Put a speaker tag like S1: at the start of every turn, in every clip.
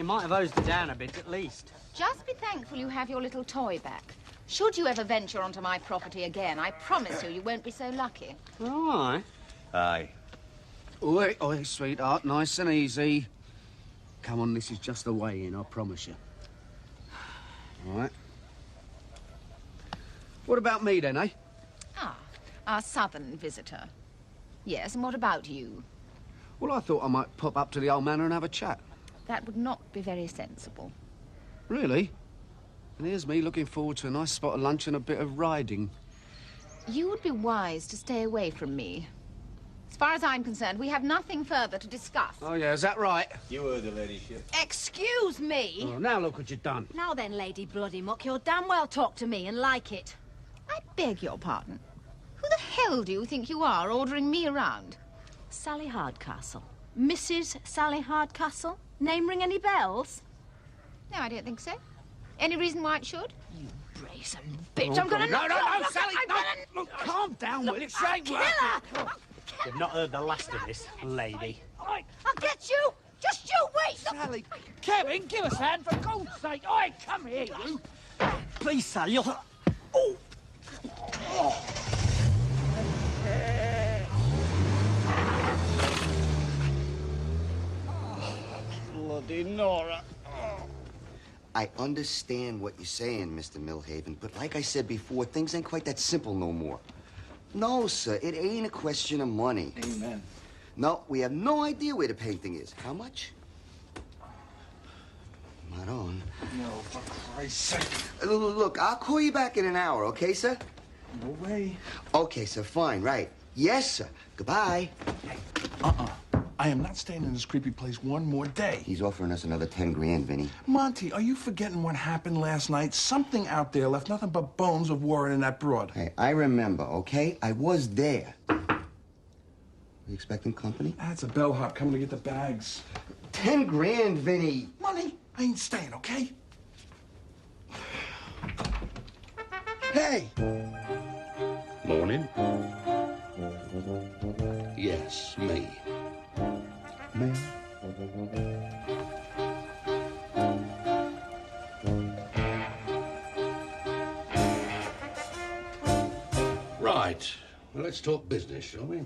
S1: You might have hosed her down a bit, at least.
S2: Just be thankful you have your little toy back. Should you ever venture onto my property again, I promise you won't be so lucky.
S1: All right.
S3: Aye.
S4: Oi, oi, sweetheart, nice and easy. Come on, this is just the way in, I promise you. All right. What about me, then, eh?
S2: Ah, our southern visitor. Yes, and what about you?
S4: Well, I thought I might pop up to the old manor and have a chat.
S2: That would not be very sensible.
S4: Really? And here's me looking forward to a nice spot of lunch and a bit of riding.
S2: You would be wise to stay away from me. As far as I'm concerned, we have nothing further to discuss.
S4: Oh, yeah, is that right?
S3: You heard the ladyship.
S2: Excuse me?
S4: Oh, now look what you've done.
S5: Now then, Lady Bloody Muck, you'll damn well talk to me and like it.
S2: I beg your pardon. Who the hell do you think you are, ordering me around?
S5: Sally Hardcastle. Mrs. Sally Hardcastle? Name ring any bells?
S2: No, I don't think so. Any reason why it should?
S5: You brazen bitch,
S4: Oh,
S5: I'm gonna...
S4: no,
S5: knock
S4: Sally,
S5: I'm
S4: no!
S5: gonna...
S4: Look, calm down, will it? She ain't
S5: Kill
S4: working.
S5: her!
S1: You've not heard the last of this, lady.
S5: I'll get you! Just you wait!
S4: Sally,
S6: Kevin, give us a hand for God's sake. Oi, come here, you.
S1: Please, Sally, you'll... Oh! Bloody Nora.
S7: I understand what you're saying, Mr. Millhaven, but like I said before, things ain't quite that simple no more. No, sir, it ain't a question of money.
S3: Amen.
S7: No, we have no idea where the painting is. How much? Not on.
S3: No, for Christ's sake.
S7: Look, I'll call you back in an hour, okay, sir?
S3: No way.
S7: Okay, sir, fine, right. Yes, sir. Goodbye.
S8: I am not staying in this creepy place one more day.
S7: He's offering us another 10 grand, Vinny.
S8: Monty, are you forgetting what happened last night? Something out there left nothing but bones of Warren and that broad.
S7: Hey, I remember, okay? I was there. You expecting company?
S8: That's a bellhop coming to get the bags.
S7: 10 grand, Vinny.
S8: Money, I ain't staying, okay?
S7: Hey!
S9: Morning. Yes, me.
S7: Man.
S9: Right. Well, let's talk business, shall we?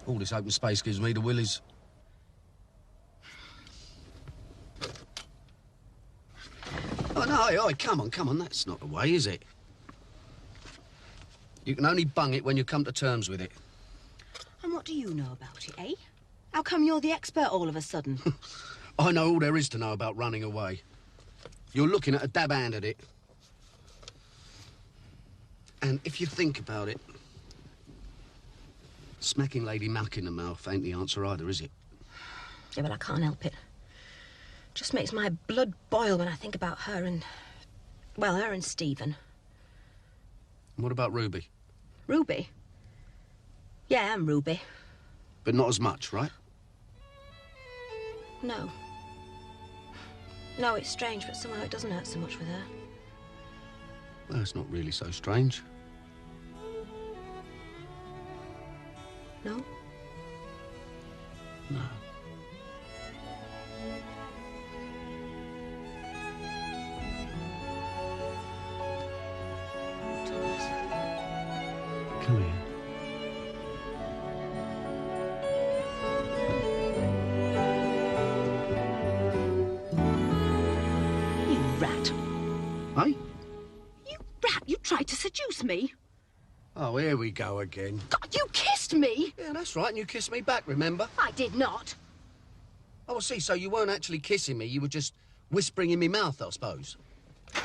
S4: all this open space gives me the willies. Oh, no, oi, come on, that's not the way, is it? You can only bung it when you come to terms with it.
S5: And what do you know about it, eh? How come you're the expert all of a sudden?
S4: I know all there is to know about running away. You're looking at a dab hand at it. And if you think about it, smacking Lady Malk in the mouth ain't the answer either, is it?
S5: Yeah, but I can't help it. Just makes my blood boil when I think about her and... well, her and Stephen.
S4: And what about Ruby?
S5: Ruby? Yeah, and Ruby.
S4: But not as much, right?
S5: No. No, it's strange, but somehow it doesn't hurt so much with her.
S4: Well, it's not really so strange.
S5: No?
S4: No.
S5: Thomas.
S4: Come here.
S5: You rat.
S4: Hey?
S5: You rat! You tried to seduce me!
S4: Oh, here we go again.
S5: God, you kissed me!
S4: Yeah, that's right, and you kissed me back, remember?
S5: I did not.
S4: Oh, see, so you weren't actually kissing me, you were just whispering in my mouth, I suppose.
S1: For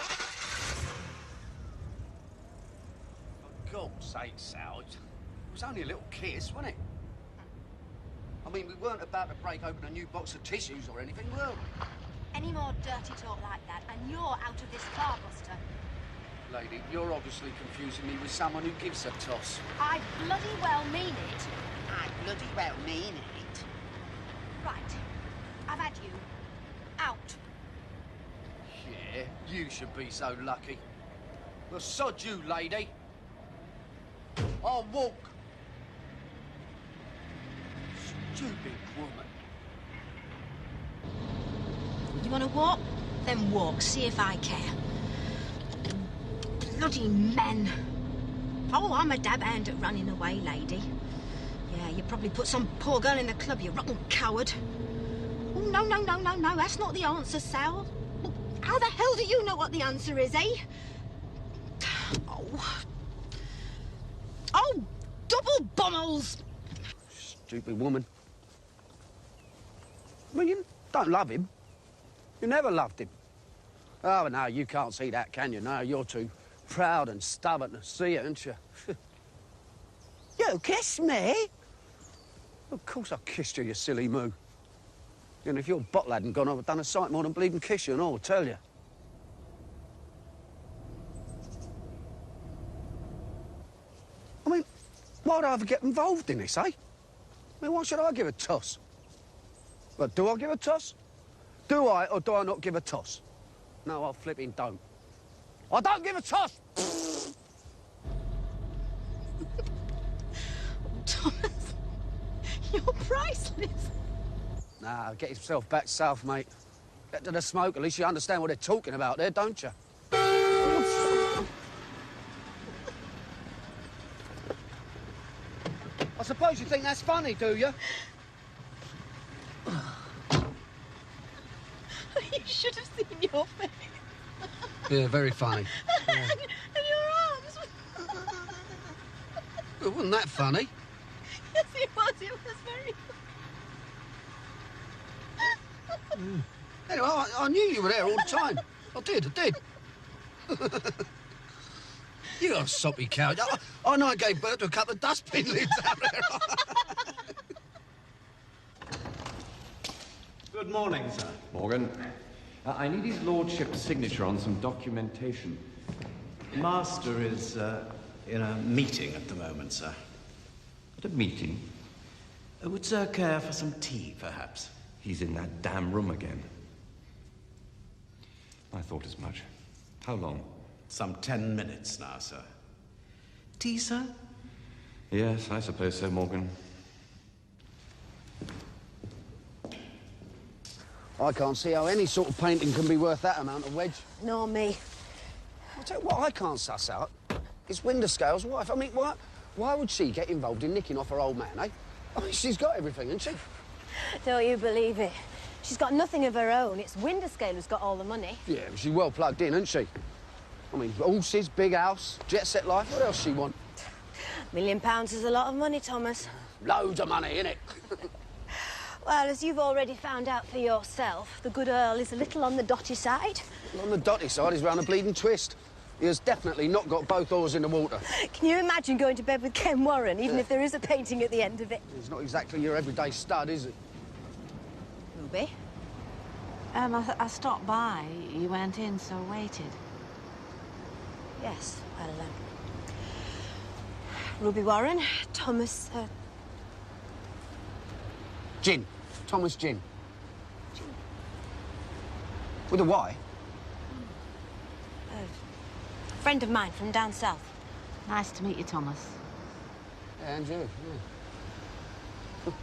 S1: God's sake, Sal, it was only a little kiss, wasn't it? I mean, we weren't about to break open a new box of tissues or anything, were we?
S5: Any more dirty talk like that, and you're out of this car, Buster.
S4: Lady, you're obviously confusing me with someone who gives a toss.
S5: I bloody well mean it.
S1: I bloody well mean it.
S5: Right. I've had you. Out.
S4: Yeah, you should be so lucky. Well, sod you, lady. I'll walk.
S1: stupid woman.
S5: You want to walk? Then walk. See if I care. Bloody men. Oh, I'm a dab hand at running away, lady. Yeah, you probably put some poor girl in the club, you rotten coward. Oh, no, that's not the answer, Sal. Well, how the hell do you know what the answer is, eh? Oh, double bommels!
S4: Stupid woman. I mean, you don't love him. You never loved him. Oh, no, you can't see that, can you? No, you're too proud and stubborn to see it, aren't you? You kiss me? Of course I kissed you, you silly moo. And if your bottle hadn't gone, I would have done a sight more than bleeding kiss you and all, tell you. I mean, why would I ever get involved in this, eh? I mean, why should I give a toss? But do I give a toss? Do I or do I not give a toss? No, I flipping don't. I don't give a toss!
S5: Thomas, you're priceless.
S4: Nah, get yourself back south, mate. Get to the smoke, at least you understand what they're talking about there, don't you? I suppose you think that's funny, do you?
S5: You should have seen your face.
S4: Yeah, very funny.
S5: And your arms.
S4: It wasn't that funny.
S5: Yes, it was. It was very...
S4: Anyway, I knew you were there all the time. I did. You got a soppy cow. I know I gave birth to a couple of dustbin lids out there.
S10: Good morning, sir.
S3: Morgan. I need his lordship's signature on some documentation.
S10: Master is in a meeting at the moment, sir.
S3: At a meeting?
S10: Would sir care for some tea, perhaps?
S3: He's in that damn room again. I thought as much. How long?
S10: Some 10 minutes now, sir. Tea, sir?
S3: Yes, I suppose so, Morgan.
S4: I can't see how any sort of painting can be worth that amount of wedge.
S5: Nor me.
S4: I'll tell you what I can't suss out. It's Winterscale's wife. I mean, why would she get involved in nicking off her old man, eh? I mean, she's got everything, hasn't she?
S5: Don't you believe it? She's got nothing of her own. It's Winterscale who's got all the money.
S4: Yeah, but she's well plugged in, isn't she? I mean, horses, big house, jet-set life. What else she want?
S5: £1 million is a lot of money, Thomas.
S4: Loads of money, innit?
S5: Well, as you've already found out for yourself, the good Earl is a little on the dotty side.
S4: On the dotty side, he's round a bleeding twist. He has definitely not got both oars in the water.
S5: Can you imagine going to bed with Ken Warren, even if there is a painting at the end of it?
S4: He's not exactly your everyday stud, is he?
S5: Ruby?
S11: I stopped by. You went in, so waited.
S5: Yes, well, Ruby Warren, Thomas,
S4: Gin. Thomas Gin. With a Y?
S5: a friend of mine from down south.
S11: Nice to meet you, Thomas.
S4: Yeah, and you, yeah.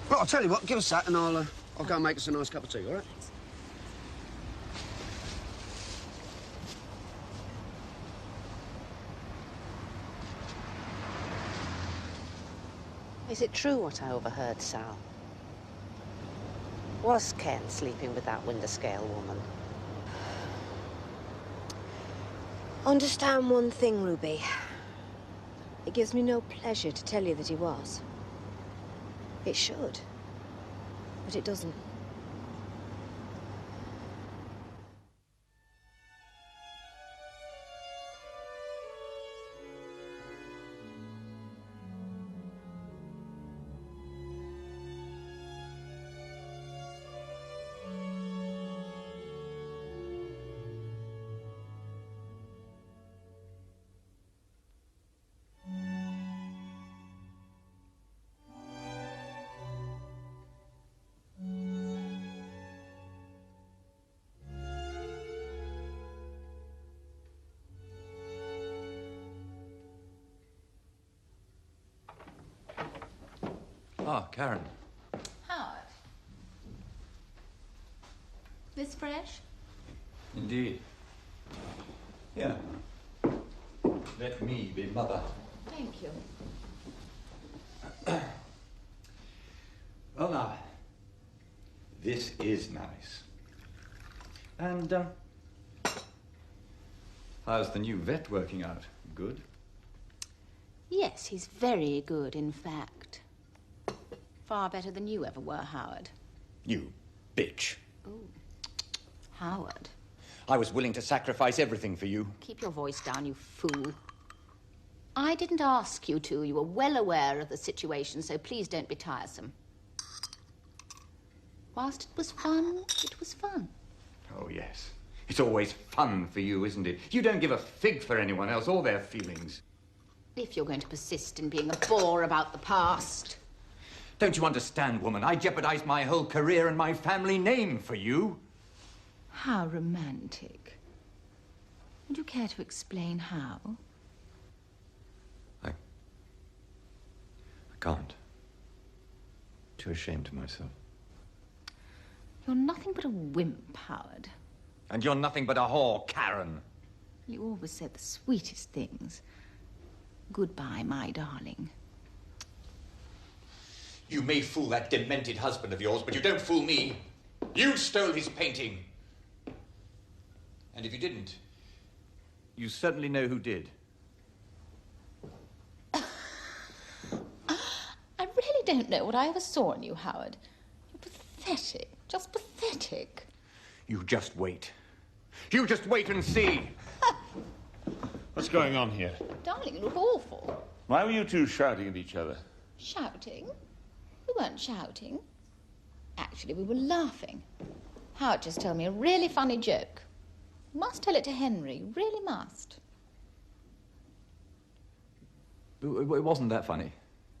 S4: Well, I'll tell you what, give us that and I'll go and make us a nice cup of tea, all right?
S11: Is it true what I overheard, Sal? Was Ken sleeping with that Winterscale woman?
S5: Understand one thing, Ruby. It gives me no pleasure to tell you that he was. It should, but it doesn't.
S3: Ah, Karen.
S2: Howard. This fresh?
S3: Indeed. Here. Let me be mother.
S2: Thank you.
S3: Well, now, this is nice. And, how's the new vet working out? Good?
S2: Yes, he's very good, in fact. Far better than you ever were, Howard.
S12: You bitch.
S2: Ooh. Howard.
S12: I was willing to sacrifice everything for you.
S2: Keep your voice down, you fool. I didn't ask you to. You were well aware of the situation, so please don't be tiresome. Whilst it was fun, it was fun.
S12: Oh, yes. It's always fun for you, isn't it? You don't give a fig for anyone else or their feelings.
S2: If you're going to persist in being a bore about the past.
S12: Don't you understand, woman? I jeopardized my whole career and my family name for you.
S2: How romantic. Would you care to explain how?
S3: I can't. Too ashamed of myself.
S2: You're nothing but a wimp, Howard.
S12: And you're nothing but a whore, Karen.
S2: You always said the sweetest things. Goodbye, my darling.
S12: You may fool that demented husband of yours, but you don't fool me. You stole his painting. And if you didn't, you certainly know who did.
S2: I really don't know what I ever saw in you, Howard. You're pathetic. Just pathetic.
S12: You just wait. You just wait and see.
S9: What's going on here?
S2: Darling, you look awful.
S9: Why were you two shouting at each other?
S2: Shouting? We weren't shouting. Actually, we were laughing. Howard just told me a really funny joke. Must tell it to Henry. You really must.
S3: It wasn't that funny.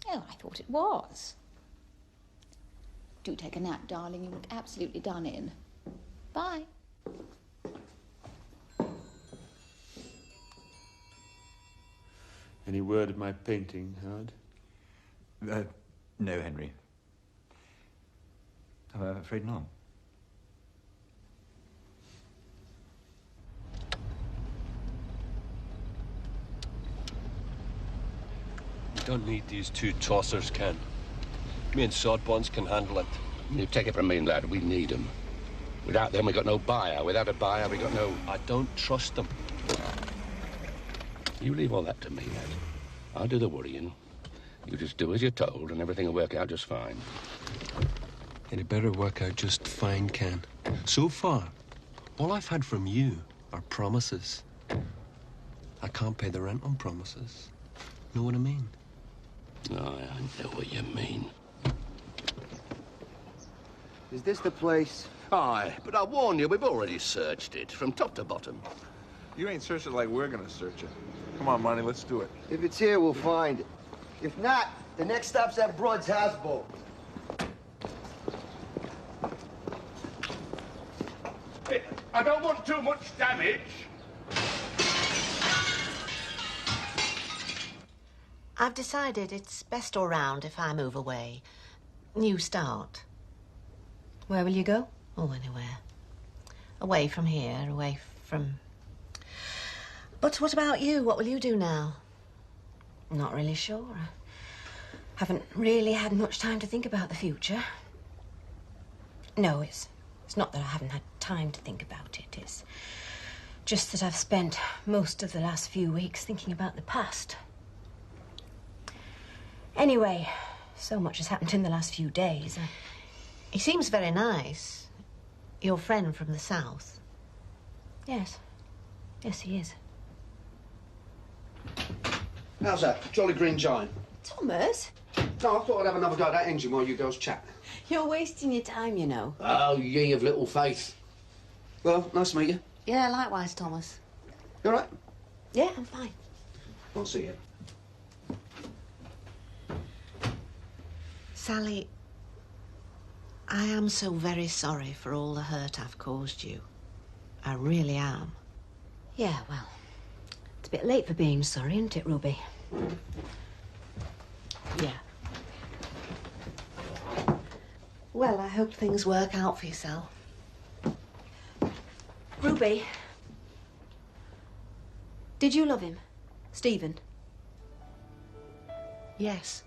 S2: Oh, I thought it was. Do take a nap, darling. You look absolutely done in. Bye.
S9: Any word of my painting, Howard?
S12: No, Henry. I'm afraid not.
S13: You don't need these two tossers, Ken. Me and Sodbuns can handle it.
S9: You take it from me, lad. We need them. Without them, we got no buyer. Without a buyer, we got no...
S13: I don't trust them.
S9: You leave all that to me, lad. I'll do the worrying. You just do as you're told, and everything will work out just fine.
S13: And it better work out just fine, Ken. So far, all I've had from you are promises. I can't pay the rent on promises. Know what I mean?
S9: I know what you mean.
S7: Is this the place?
S9: Aye, but I warn you, we've already searched it, from top to bottom.
S8: You ain't searched it like we're gonna search it. Come on, Monty, let's do it.
S7: If it's here, we'll find it. If not, the next stop's at Broad's houseboat.
S9: I don't want too much damage.
S11: I've decided it's best all round if I move away. New start. Where will you go? Oh, anywhere. Away from here, away from... But what about you? What will you do now? Not really sure. I haven't really had much time to think about the future. No, it's not that I haven't had time to think about it. It's just that I've spent most of the last few weeks thinking about the past. Anyway, so much has happened in the last few days. He seems very nice. Your friend from the south. Yes. Yes, he is.
S4: How's that? Jolly Green Giant?
S11: Thomas?
S4: No, I thought I'd have another go at that engine while you girls chat.
S11: You're wasting your time, you know.
S4: Oh, ye of little faith. Well, nice to meet you.
S11: Yeah, likewise, Thomas.
S4: You all right?
S11: Yeah, I'm fine.
S4: I'll see you.
S11: Sally, I am so very sorry for all the hurt I've caused you. I really am. Yeah, well, it's a bit late for being sorry, isn't it, Ruby? Yeah. Well, I hope things work out for you, Sal. Ruby.
S5: Did you love him? Stephen?
S11: Yes.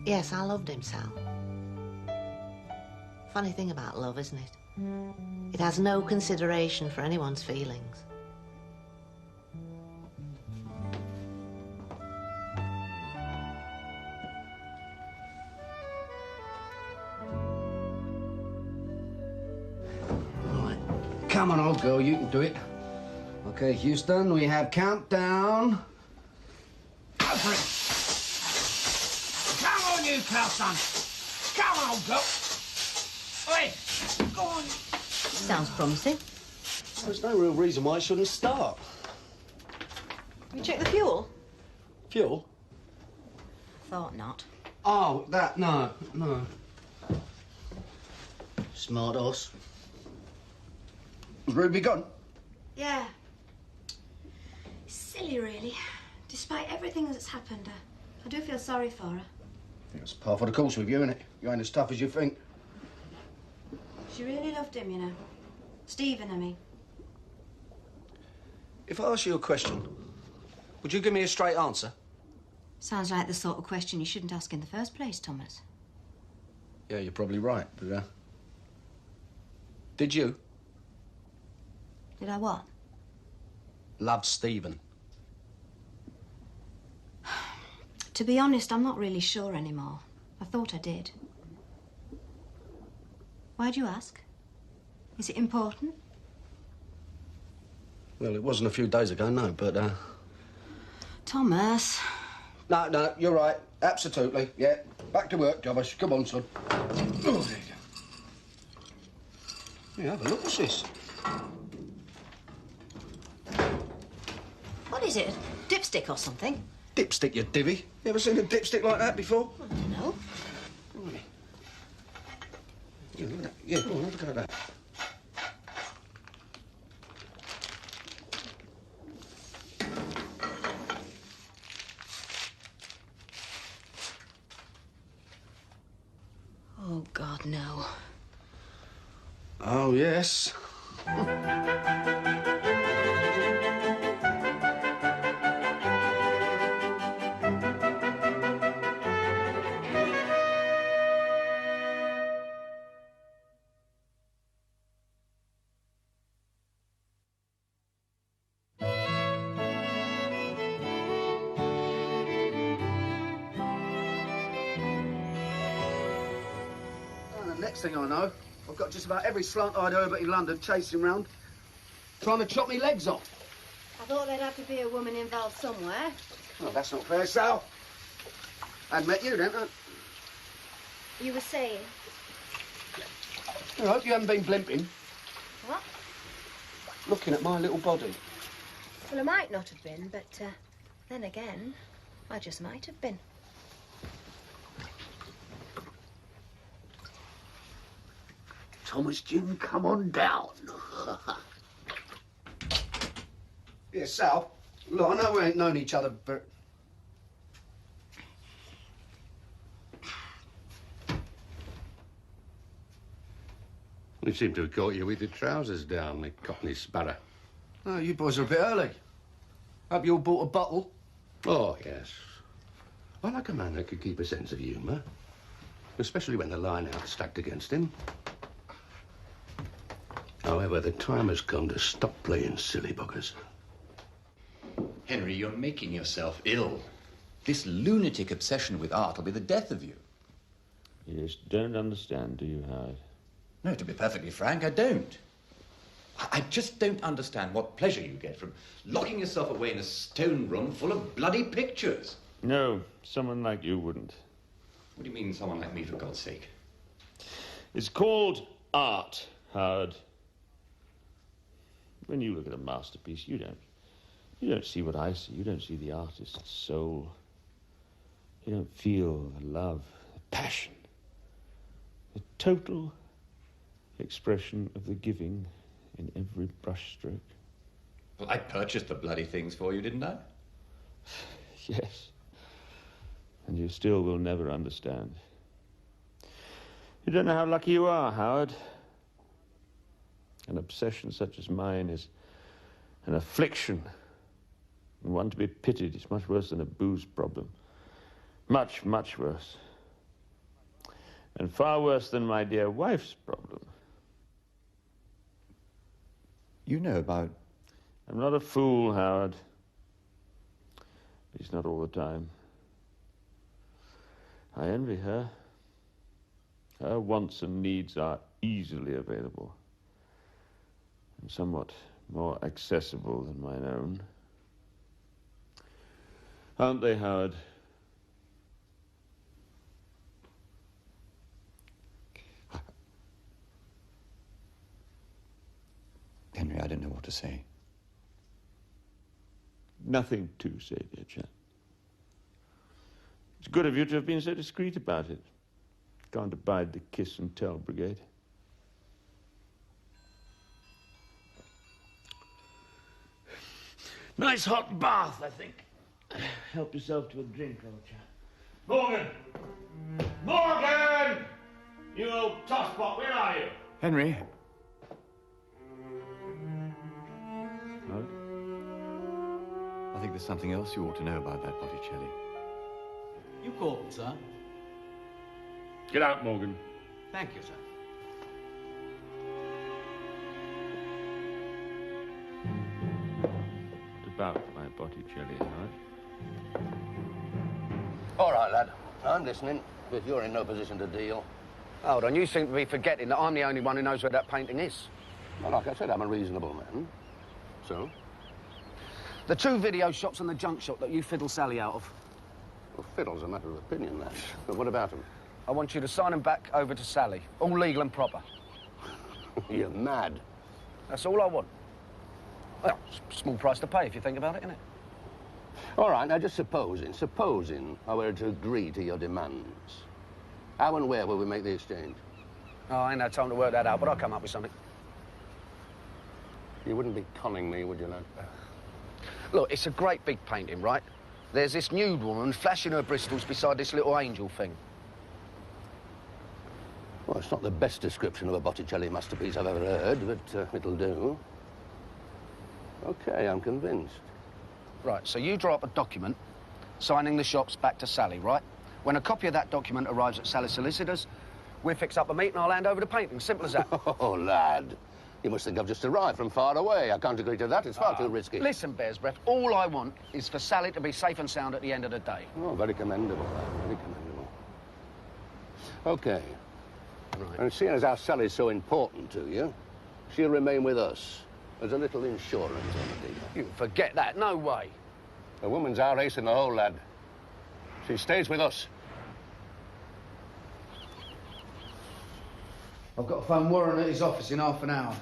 S11: Yes, I loved him, Sal. Funny thing about love, isn't it? It has no consideration for anyone's feelings.
S4: Right. Come on, old girl, you can do it. Okay, Houston, we have countdown.
S6: Go for it. Come on, you cow son. Come on, old girl. Oi, go on.
S11: Sounds promising.
S4: There's no real reason why it shouldn't start.
S5: You check the fuel?
S4: Fuel?
S5: Thought not.
S4: Oh, that, no. Smart ass. Is Ruby gone?
S5: Yeah. Silly, really. Despite everything that's happened, I do feel sorry for her.
S4: It's par for the course with you, isn't it? You ain't as tough as you think.
S5: She really loved him, you know. Stephen, I mean.
S4: If I ask you a question, would you give me a straight answer?
S5: Sounds like the sort of question you shouldn't ask in the first place, Thomas.
S4: Yeah, you're probably right, but, did you
S5: Did I what?
S4: love Stephen?
S5: To be honest, I'm not really sure anymore. I thought I did. Why'd you ask? Is it important?
S4: Well, it wasn't a few days ago, no, but,
S5: Thomas.
S4: No, you're right. Absolutely, yeah. Back to work, Jovish. Come on, son. Oh, there you go. Yeah, have a look. What's this?
S5: What is it? Dipstick or something?
S4: Dipstick, you divvy. You ever seen a dipstick like that before?
S5: I don't know.
S4: Right. Yeah, look at that. Yeah, go on, have a go at that.
S5: Oh, God, no.
S4: Oh, yes. Next thing I know, I've got just about every slant-eyed Herbert in London chasing round, trying to chop me legs off.
S5: I thought there'd have to be a woman involved somewhere.
S4: Oh, that's not fair, Sal. I hadn't met you then,
S5: You were saying?
S4: I hope you haven't been blimping,
S5: What?
S4: looking at my little body.
S5: Well, I might not have been, but then again, I just might have been.
S4: Thomas Jim, come on down. Yeah, Sal, look, I know we ain't known each other, but...
S9: We seem to have caught you with your trousers down, the Cockney sparrow.
S4: Oh, you boys are a bit early. Hope you all bought a bottle.
S9: Oh, yes. I like a man that could keep a sense of humour, especially when the line-out's stacked against him. However, the time has come to stop playing silly buggers.
S12: Henry, you're making yourself ill. This lunatic obsession with art will be the death of you.
S14: You just don't understand, do you, Howard?
S12: No, to be perfectly frank, I don't. I just don't understand what pleasure you get from locking yourself away in a stone room full of bloody pictures.
S14: No, someone like you wouldn't.
S12: What do you mean, someone like me, for God's sake?
S14: It's called art, Howard. When you look at a masterpiece, you don't see what I see. You don't see the artist's soul. You don't feel the love, the passion, the total expression of the giving in every brushstroke.
S12: Well, I purchased the bloody things for you, didn't I?
S14: Yes. And you still will never understand. You don't know how lucky you are, Howard. An obsession such as mine is an affliction, and one to be pitied. It's much worse than a booze problem. Much, much worse. And far worse than my dear wife's problem.
S12: You know about...
S14: I'm not a fool, Howard. At least not all the time. I envy her. Her wants and needs are easily available and somewhat more accessible than mine own. Aren't they, Howard?
S12: Henry, I don't know what to say.
S14: Nothing to say, dear chap. It's good of you to have been so discreet about it. Can't abide the kiss and tell brigade. Nice hot bath, I think. Help yourself to a drink, old chap. Morgan! Morgan! You old tosspot, where are you?
S13: Henry.
S14: Howard?
S12: I think there's something else you ought to know about that Botticelli.
S10: You called, sir.
S14: Get out, Morgan.
S10: Thank you, sir.
S14: What about my Botticelli, Howard?
S1: All right, lad. I'm listening, but you're in no position to deal. Hold on, you seem to be forgetting that I'm the only one who knows where that painting is. Well, like I said, I'm a reasonable man. So? The two video shops and the junk shop that you fiddle Sally out of. Well, fiddle's a matter of opinion, lad. But what about them? I want you to sign them back over to Sally. All legal and proper. You're mad. That's all I want. Well, small price to pay if you think about it, isn't it? All right, now just supposing I were to agree to your demands. How and where will we make the exchange? Oh, I ain't had time to work that out, but I'll come up with something. You wouldn't be conning me, would you, lad? Look, it's a great big painting, right? There's this nude woman flashing her bristles beside this little angel thing. Well, it's not the best description of a Botticelli masterpiece I've ever heard, but it'll do. OK, I'm convinced. Right, so you draw up a document signing the shops back to Sally, right? When a copy of that document arrives at Sally's solicitors, we'll fix up a meet and I'll hand over the painting. Simple as that. Oh, lad. You must think I've just arrived from far away. I can't agree to that. It's far too risky. Listen, Bear's Breath, all I want is for Sally to be safe and sound at the end of the day. Oh, very commendable, lad. Very commendable. OK. Right. And seeing as our Sally's so important to you, she'll remain with us as a little insurance on the deal. You forget that. No way. The woman's our ace in the hole, lad. She stays with us. I've got to phone Warren at his office in half an hour.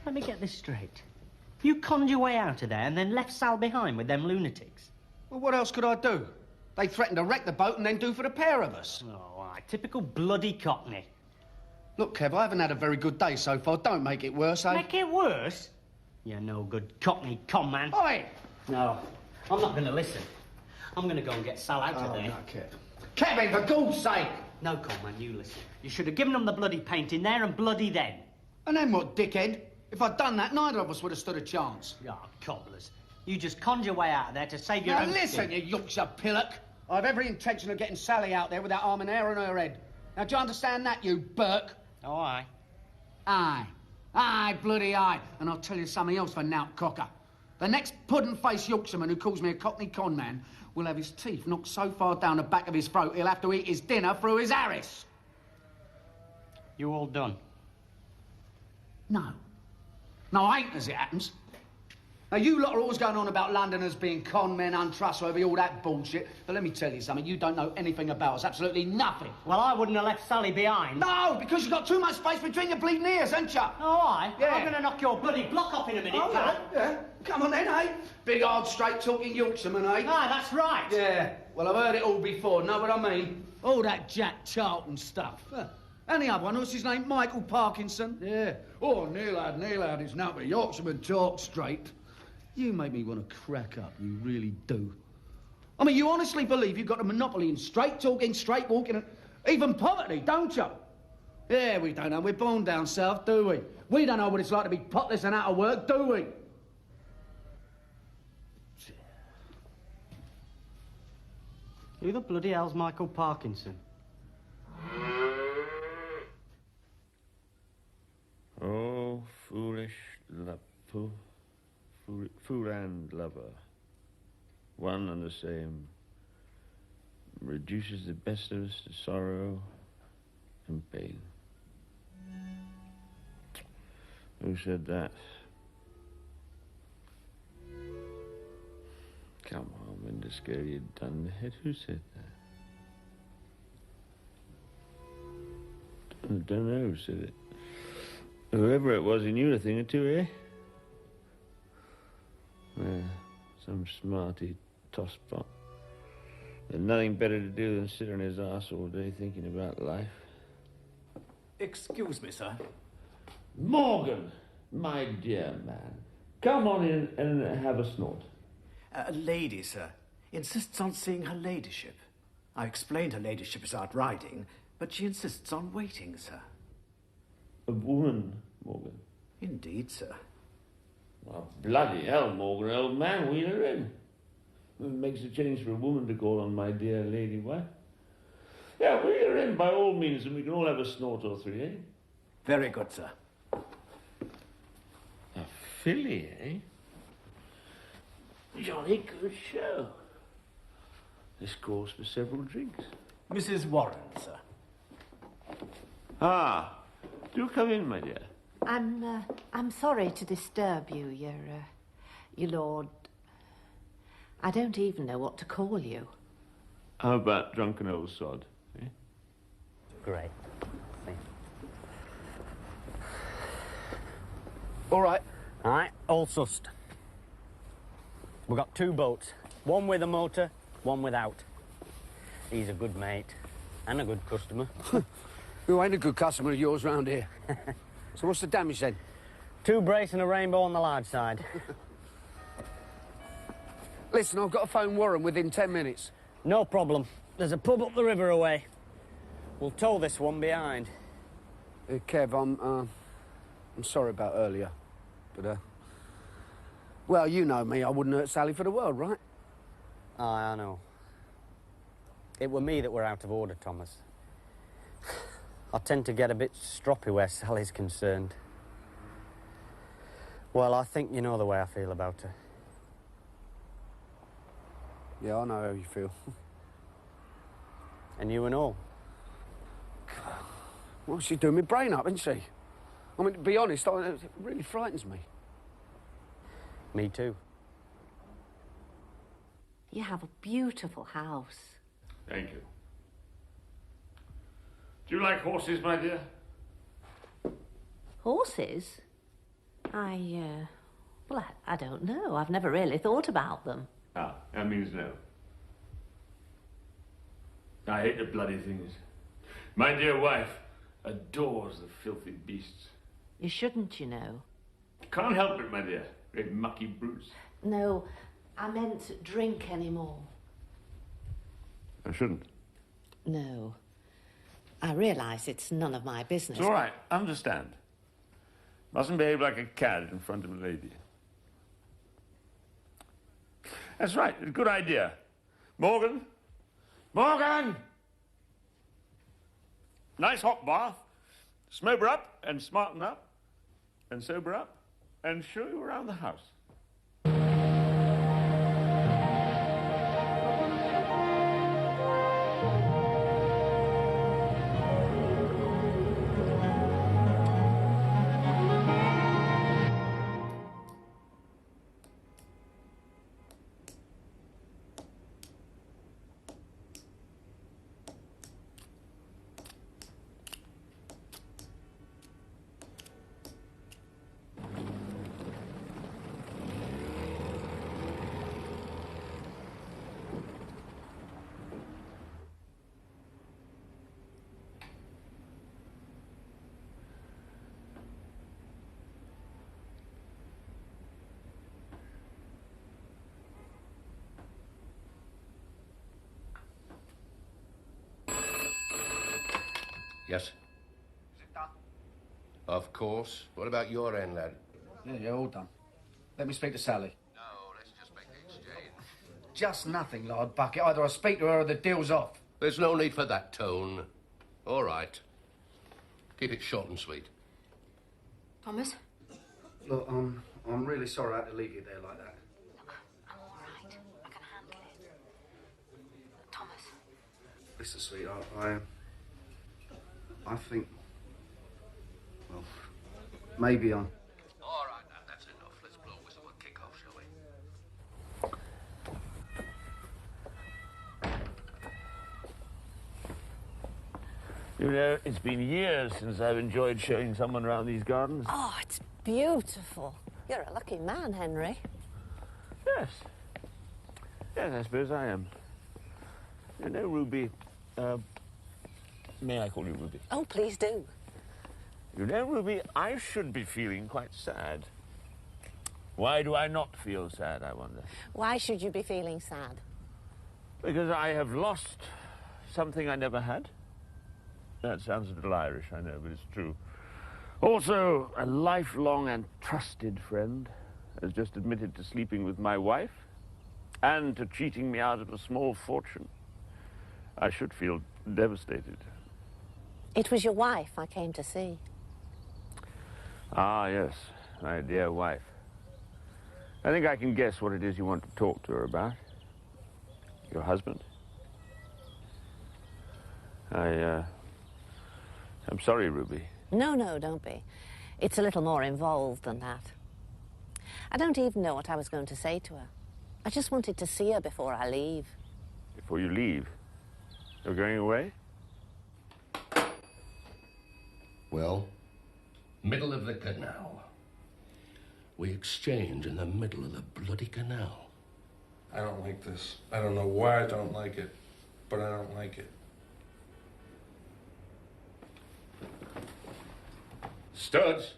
S15: Let me get this straight. You conned your way out of there and then left Sal behind with them lunatics?
S1: Well, what else could I do? They threatened to wreck the boat and then do for the pair of us.
S15: Oh, aye, typical bloody Cockney.
S1: Look, Kev, I haven't had a very good day so far. Don't make it worse, eh?
S15: Make it worse? You're no good Cockney con man.
S1: Oi!
S15: No, I'm not going to listen. I'm going to go and get Sal out of there.
S1: No, Kev. Kevin, for God's sake!
S15: No, con man, you listen. You should have given them the bloody painting there and bloody then.
S1: And then what, dickhead? If I'd done that, neither of us would have stood a chance.
S15: Ah, cobblers. You just conned your way out of there to save your own
S1: Now listen,
S15: skin.
S1: you Yorkshire pillock. I've every intention of getting Sally out there with that arm and hair on her head. Now, do you understand that, you Burke?
S15: Oh, aye.
S1: Aye. Aye, bloody aye. And I'll tell you something else for Nout Cocker. The next puddin'-faced Yorkshireman who calls me a Cockney con man will have his teeth knocked so far down the back of his throat he'll have to eat his dinner through his Harris.
S15: You all done?
S1: No. No, I ain't, as it happens. Now, you lot are always going on about Londoners being con men, untrustworthy, all that bullshit. But let me tell you something, you don't know anything about us, absolutely nothing.
S15: Well, I wouldn't have left Sally behind.
S1: No, because you've got too much space between your bleeding ears, haven't you?
S15: Oh, aye?
S1: Yeah.
S15: I'm going to knock your bloody block off in a minute, pal.
S1: Yeah. Come on then, eh? Big, hard, straight-talking Yorkshireman, eh?
S15: Aye, that's right.
S1: Yeah. Well, I've heard it all before, know what I mean? All that Jack Charlton stuff. And the other one, what's his name? Michael Parkinson? Yeah. Oh, Neil had his now a Yorkshireman talk straight. You make me want to crack up, you really do.
S4: I mean, you honestly believe you've got a monopoly in straight talking, straight walking, and even poverty, don't you? Yeah, we don't know. We're born down south, do we? We don't know what it's like to be potless and out of work, do we?
S15: Who the bloody hell's Michael Parkinson?
S14: Oh, foolish fool and lover. One and the same. Reduces the best of us to sorrow and pain. Who said that? Come on, Winderscary, you dunderhead. Who said that? I don't know who said it. Whoever it was, he knew a thing or two, eh? Yeah, some smarty tosspot. There's nothing better to do than sit on his arse all day thinking about life.
S10: Excuse me, sir.
S14: Morgan, my dear man, come on in and have a snort.
S10: A lady, sir, insists on seeing her ladyship. I explained her ladyship is out riding, but she insists on waiting, sir.
S14: A woman, Morgan?
S10: Indeed, sir.
S14: Well, bloody hell, Morgan, old man, wheel her in. It makes a change for a woman to call on my dear lady wife. Yeah, wheel her in by all means, and we can all have a snort or three, eh?
S10: Very good, sir.
S14: A filly, eh? Jolly good show. This calls for several drinks.
S10: Mrs. Warren, sir.
S14: Ah, do come in, my dear.
S11: I'm sorry to disturb you, your lord. I don't even know what to call you.
S14: How about drunken old sod, eh?
S15: Great.
S4: All right.
S15: All right, all sussed. We've got 2 boats. One with a motor, one without. He's a good mate and a good customer.
S4: Who ain't a good customer of yours round here? So what's the damage then?
S15: 2 brace and a rainbow on the large side.
S4: Listen, I've got to phone Warren within 10 minutes.
S15: No problem. There's a pub up the river away. We'll tow this one behind.
S4: Kev, I'm sorry about earlier, but, well, you know me, I wouldn't hurt Sally for the world, right?
S15: Aye, I know. It were me that were out of order, Thomas. I tend to get a bit stroppy where Sally's concerned. Well, I think you know the way I feel about her.
S4: Yeah, I know how you feel.
S15: And you and all.
S4: Well, she's doing my brain up, isn't she? I mean, to be honest, it really frightens me.
S15: Me too.
S11: You have a beautiful house.
S14: Thank you. Do you like horses, my dear?
S11: Horses? Well, I don't know. I've never really thought about them.
S14: Ah, that means no. I hate the bloody things. My dear wife adores the filthy beasts.
S11: You shouldn't, you know.
S14: Can't help it, my dear. Great mucky brutes.
S11: No, I meant drink anymore.
S14: I shouldn't.
S11: No. I realise it's none of my business.
S14: It's all right. Understand. Mustn't behave like a cad in front of a lady. That's right. It's a good idea. Morgan? Morgan! Nice hot bath. Smober up and smarten up and sober up and show you around the house.
S9: Yes?
S4: Is it done?
S9: Of course. What about your end, lad?
S4: Yeah, all done. Let me speak to Sally.
S9: No, let's just make the exchange.
S4: Just nothing, Lord Bucket. Either I speak to her or the deal's off.
S9: There's no need for that tone. All right. Keep it short and sweet.
S5: Thomas?
S4: Look, I'm really sorry I had to leave you there like that.
S5: Look, I'm all right. I can handle it. Thomas?
S4: Listen, sweetheart, I think... Well, maybe I'm...
S9: All right, now, that's enough. Let's blow a whistle and kick off, shall we?
S14: You know, it's been years since I've enjoyed showing someone around these gardens.
S11: Oh, it's beautiful. You're a lucky man, Henry.
S14: Yes. Yes, I suppose I am. You know, Ruby, may I call you Ruby?
S11: Oh, please do.
S14: You know, Ruby, I should be feeling quite sad. Why do I not feel sad, I wonder?
S11: Why should you be feeling sad?
S14: Because I have lost something I never had. That sounds a little Irish, I know, but it's true. Also, a lifelong and trusted friend has just admitted to sleeping with my wife and to cheating me out of a small fortune. I should feel devastated.
S11: It was your wife I came to see.
S14: Ah, yes, my dear wife. I think I can guess what it is you want to talk to her about. Your husband? I'm sorry, Ruby.
S11: No, don't be. It's a little more involved than that. I don't even know what I was going to say to her. I just wanted to see her before I leave.
S14: Before you leave? You're going away?
S9: Well, middle of the canal. We exchange in the middle of the bloody canal.
S8: I don't like this. I don't know why I don't like it, but I don't like it.
S9: Studs!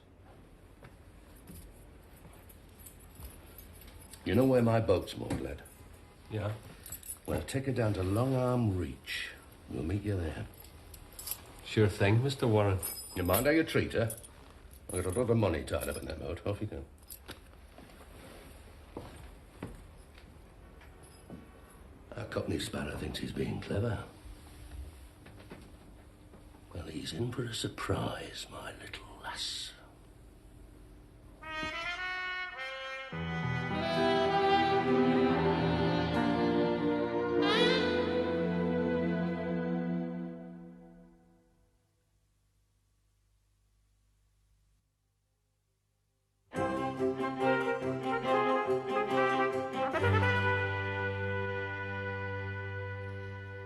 S9: You know where my boat's moored, lad?
S13: Yeah?
S9: Well, take her down to Long Arm Reach. We'll meet you there.
S13: Sure thing, Mr. Warren.
S9: You mind how you treat her? I've got a lot of money tied up in that boat. Off you go. Our Cockney Sparrow thinks he's being clever. Well, he's in for a surprise, my little lass.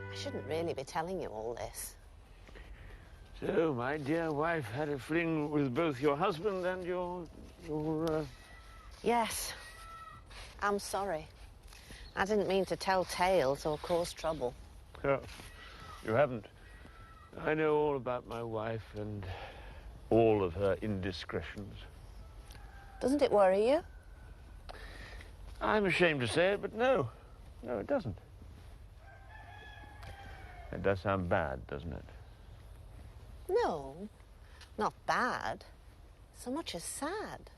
S11: I shouldn't really be telling you all this.
S14: So, my dear wife had a fling with both your husband and your
S11: Yes. I'm sorry. I didn't mean to tell tales or cause trouble.
S14: Oh, you haven't. I know all about my wife and all of her indiscretions.
S11: Doesn't it worry you?
S14: I'm ashamed to say it, but no. No, it doesn't. It does sound bad, doesn't it?
S11: No, not bad. So much as sad.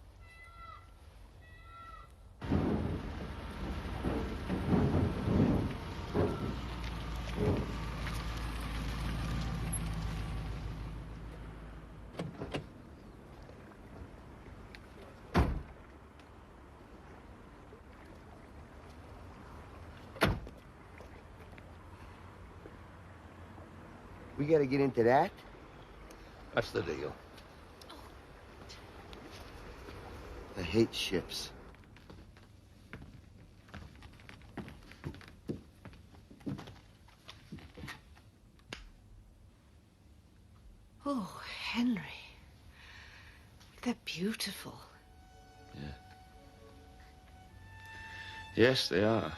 S7: We gotta get into that?
S9: That's the deal.
S7: I hate ships.
S11: Oh, Henry. They're beautiful.
S14: Yes, they are.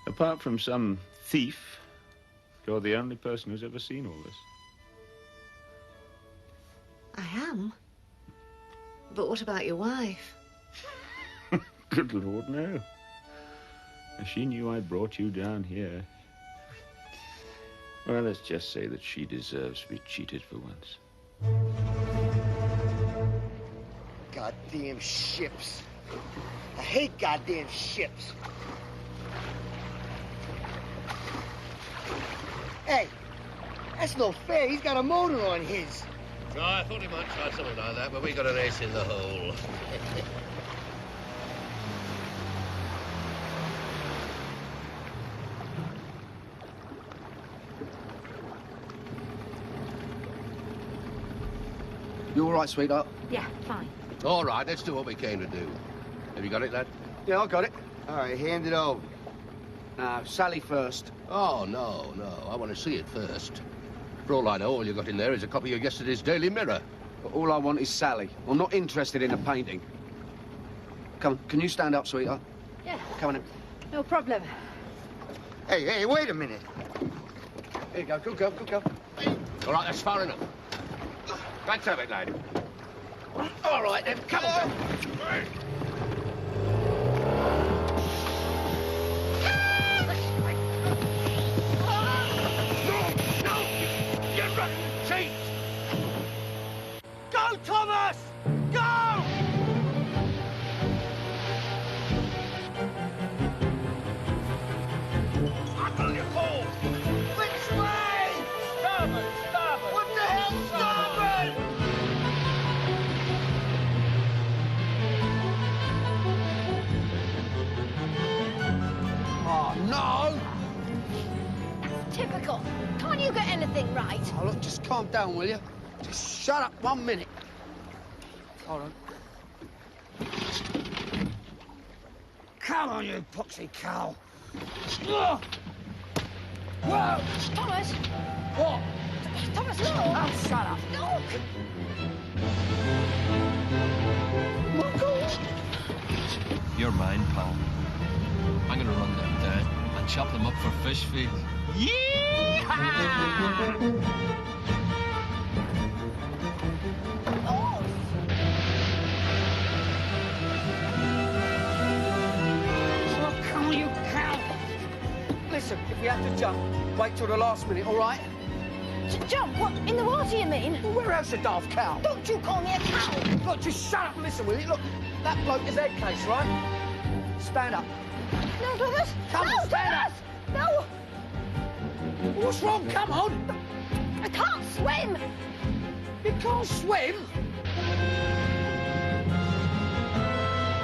S14: Apart from some thief, you're the only person who's ever seen all this.
S11: I am. But what about your wife?
S14: Good Lord, no. If she knew I brought you down here. Well, let's just say that she deserves to be cheated for once.
S7: Goddamn ships. I hate goddamn ships. Hey, that's no fair. He's got a motor on his.
S9: No, I thought he might try something like that, but we got an ace in the hole.
S4: You all right, sweetheart?
S5: Yeah, fine.
S9: All right, let's do what we came to do. Have you got it, lad?
S4: Yeah, I got it.
S7: All right, hand it over.
S4: No, Sally first.
S9: Oh, no. I want to see it first. For all I know, all you got in there is a copy of yesterday's Daily Mirror.
S4: But all I want is Sally. I'm not interested in a painting. Come on, can you stand up, sweetheart?
S5: Yeah.
S4: Come on in.
S5: No problem.
S7: Hey, wait a minute.
S4: Here you go, good girl, good girl.
S9: All right, that's far enough. Let's have it, lad. All right, then, come on.
S4: Go, Thomas! Go!
S6: Uncle, you fool!
S7: Which way?
S6: Starboard!
S7: What the hell, starboard?
S4: Oh, no!
S5: Typical. Can't you get anything right?
S4: Oh, look, just calm down, will you? Just shut up 1 minute. Hold on. Come on, you poxy cow. Ugh. Whoa!
S5: Thomas!
S4: What?
S5: Thomas, look!
S4: Oh, shut up.
S5: Look!
S13: You're mine, pal. I'm gonna run them down and chop them up for fish feed.
S4: Oh, come on, you cow. Listen, if we have to jump, wait till the last minute, all right?
S5: Jump? What? In the water, you mean?
S4: Well, where else, a daft cow?
S5: Don't you call me a cow!
S4: Look, just shut up and listen, will you? Look, that bloke is head case, right? Stand up.
S5: No, Thomas!
S4: Come
S5: no,
S4: on, stand
S5: Thomas! No!
S4: What's wrong? Come on!
S5: I can't swim!
S4: You can't swim?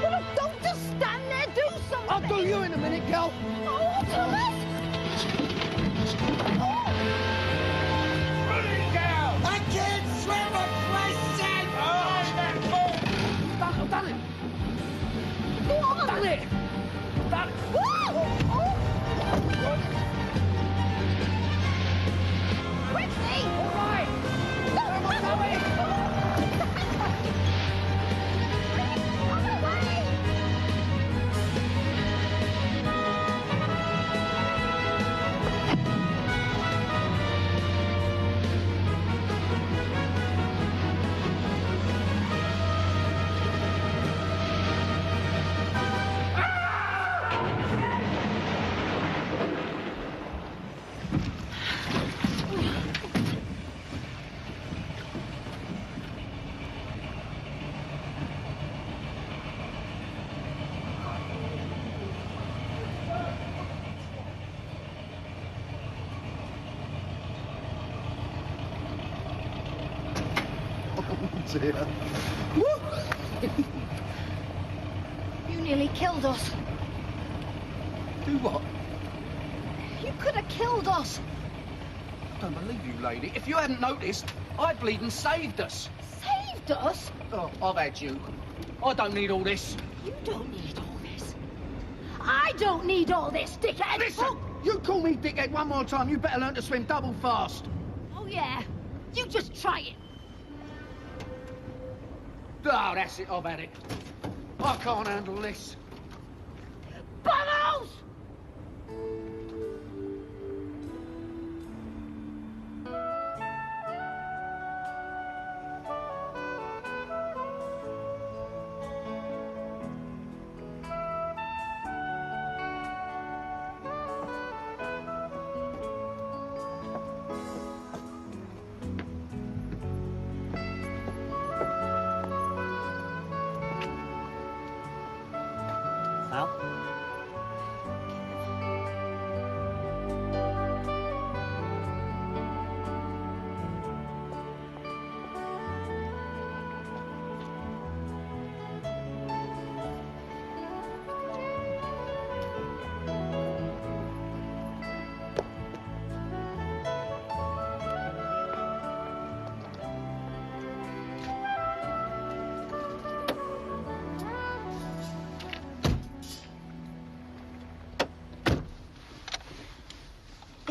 S5: Well, look, don't just stand there, do something!
S4: I'll do you in a minute, girl.
S5: Oh, Thomas! Oh.
S6: I can't swim for Christ's sake!
S4: I've done it.
S5: Go on!
S4: Done it. Done it.
S5: Quickly!
S4: All right. Where am I going?
S7: Dear.
S5: You nearly killed us.
S4: Do what?
S5: You could have killed us.
S4: I don't believe you, lady. If you hadn't noticed, I bleeding saved us.
S5: Saved us?
S4: Oh, I've had you. I don't need all this.
S5: You don't need all this. I don't need all this, dickhead!
S4: Listen! You call me dickhead one more time, you better learn to swim double fast.
S5: Oh, yeah? You just try it.
S4: Oh, that's it, I've had it. I can't handle this.
S5: Vamos!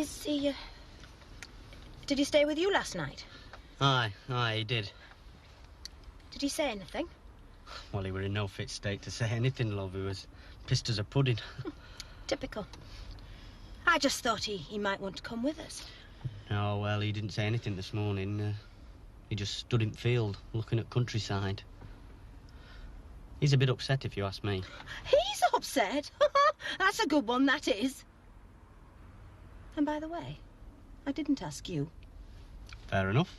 S5: Is he, Did he stay with you last night?
S15: Aye, he did.
S5: Did he say anything?
S15: Well, he were in no fit state to say anything, love. He was pissed as a pudding.
S5: Typical. I just thought he might want to come with us.
S15: Oh, well, he didn't say anything this morning. He just stood in field, looking at countryside. He's a bit upset, if you ask me.
S5: He's upset? That's a good one, that is. And by the way, I didn't ask you.
S15: Fair enough.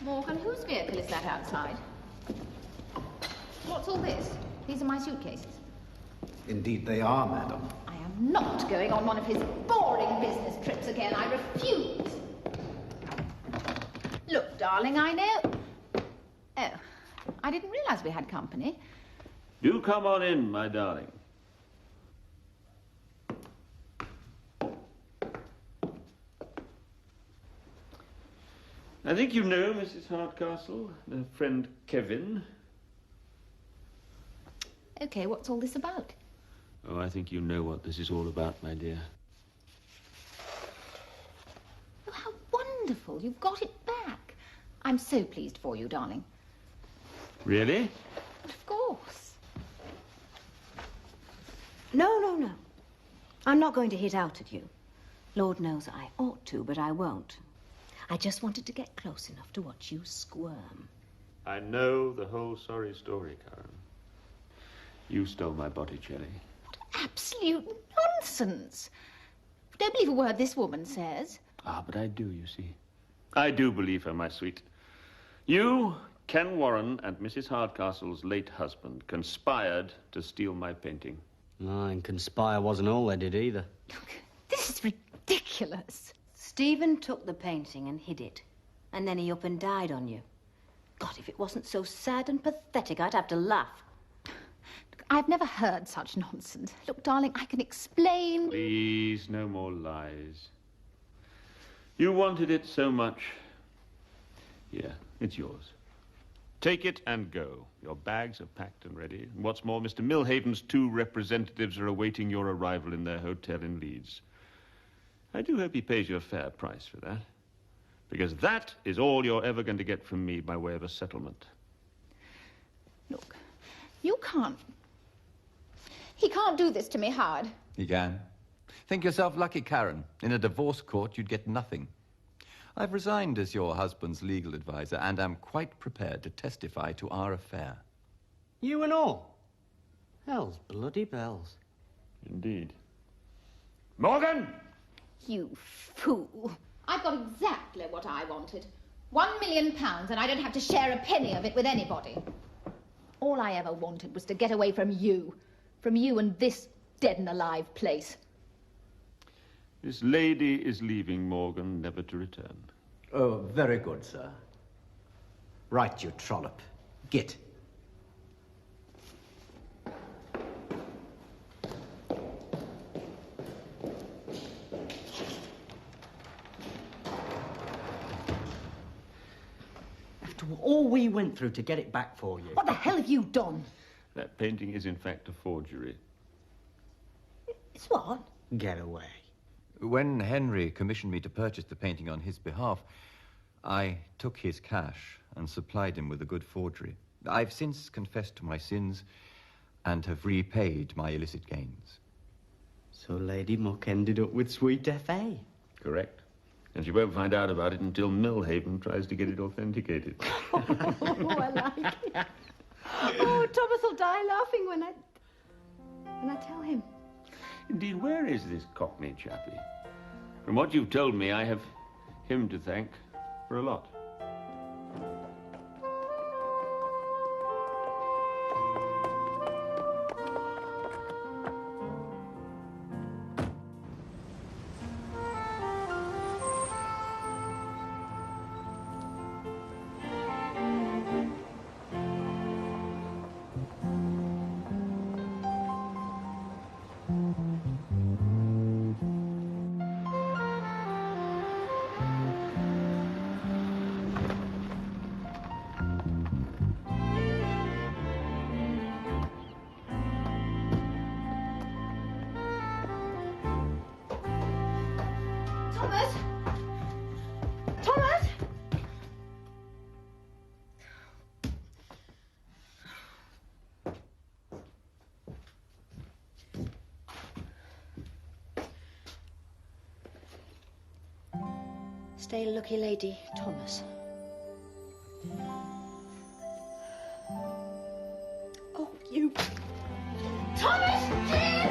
S2: Morgan, whose vehicle is that outside? What's all this? These are my suitcases.
S10: Indeed they are, madam.
S2: I am not going on one of his boring business trips again. I refuse. Look, darling, I know... Oh, I didn't realize we had company.
S14: Do come on in, my darling. I think you know Mrs. Hardcastle, her friend Kevin.
S2: Okay, what's all this about?
S14: Oh, I think you know what this is all about, my dear.
S2: Oh, how wonderful. You've got it back. I'm so pleased for you, darling.
S14: Really?
S2: But of course.
S5: No. I'm not going to hit out at you. Lord knows I ought to, but I won't. I just wanted to get close enough to watch you squirm.
S14: I know the whole sorry story, Karen. You stole my Botticelli.
S2: Absolute nonsense. Don't believe a word this woman says.
S14: Ah, but I do, you see. I do believe her, my sweet. You, Ken Warren, and Mrs. Hardcastle's late husband conspired to steal my painting.
S15: No, and conspire wasn't all they did either.
S2: This is ridiculous.
S5: Stephen took the painting and hid it. And then he up and died on you. God, if it wasn't so sad and pathetic, I'd have to laugh.
S2: I've never heard such nonsense. Look, darling, I can explain...
S14: Please, no more lies. You wanted it so much. Here, it's yours. Take it and go. Your bags are packed and ready. And what's more, Mr. Millhaven's 2 representatives are awaiting your arrival in their hotel in Leeds. I do hope he pays you a fair price for that. Because that is all you're ever going to get from me by way of a settlement.
S2: Look, you can't... He can't do this to me, Howard.
S12: He can. Think yourself lucky, Karen. In a divorce court, you'd get nothing. I've resigned as your husband's legal advisor, and am quite prepared to testify to our affair.
S15: You and all? Hell's bloody bells.
S14: Indeed. Morgan!
S2: You fool. I've got exactly what I wanted. £1 million, and I don't have to share a penny of it with anybody. All I ever wanted was to get away from you. From you and this dead and alive place.
S14: This lady is leaving, Morgan, never to return.
S10: Oh, very good, sir. Right, you trollop. Git. After all we went through to get it back for you.
S5: What the hell have you done?
S14: That painting is, in fact, a forgery.
S5: It's what?
S10: Get away.
S12: When Henry commissioned me to purchase the painting on his behalf, I took his cash and supplied him with a good forgery. I've since confessed to my sins and have repaid my illicit gains.
S15: So Lady Muck ended up with Sweet F.A.
S14: Correct. And she won't find out about it until Millhaven tries to get it authenticated.
S5: Oh, I like it. Oh, Thomas will die laughing when
S2: Will I tell him?
S14: Indeed, where is this Cockney chappie? From what you've told me, I have him to thank for a lot.
S2: Thomas! Thomas!
S5: Stay lucky lady, Thomas. Oh, you...
S2: Thomas, dear!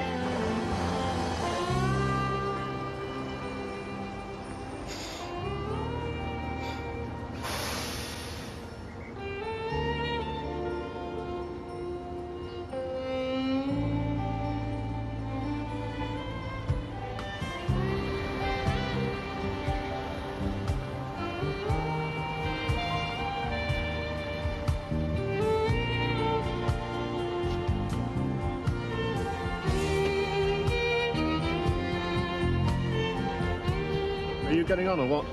S14: Are you getting on or what?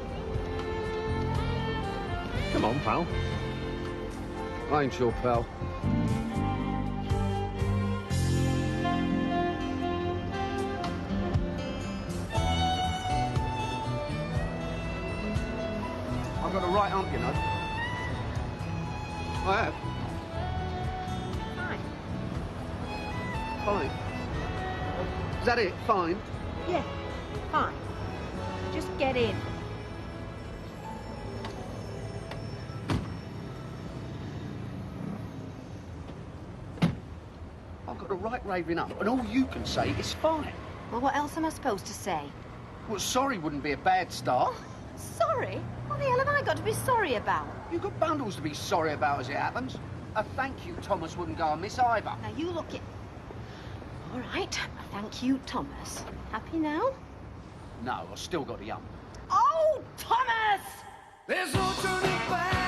S14: Come on, pal.
S1: I ain't your pal. I've got a right hump, you know. I have.
S5: Fine.
S1: Fine. Is that it? Fine?
S5: Yeah, fine. Just get in.
S1: I've got a right raving up, and all you can say is fine.
S5: Well, what else am I supposed to say?
S1: Well, sorry wouldn't be a bad start.
S5: Sorry? What the hell have I got to be sorry about?
S1: You've got bundles to be sorry about as it happens. A thank you, Thomas, wouldn't go amiss either.
S5: Now, you look it. All right. Thank you, Thomas. Happy now?
S1: No, I've still got the hump.
S5: Oh, Thomas!
S6: There's no turning back.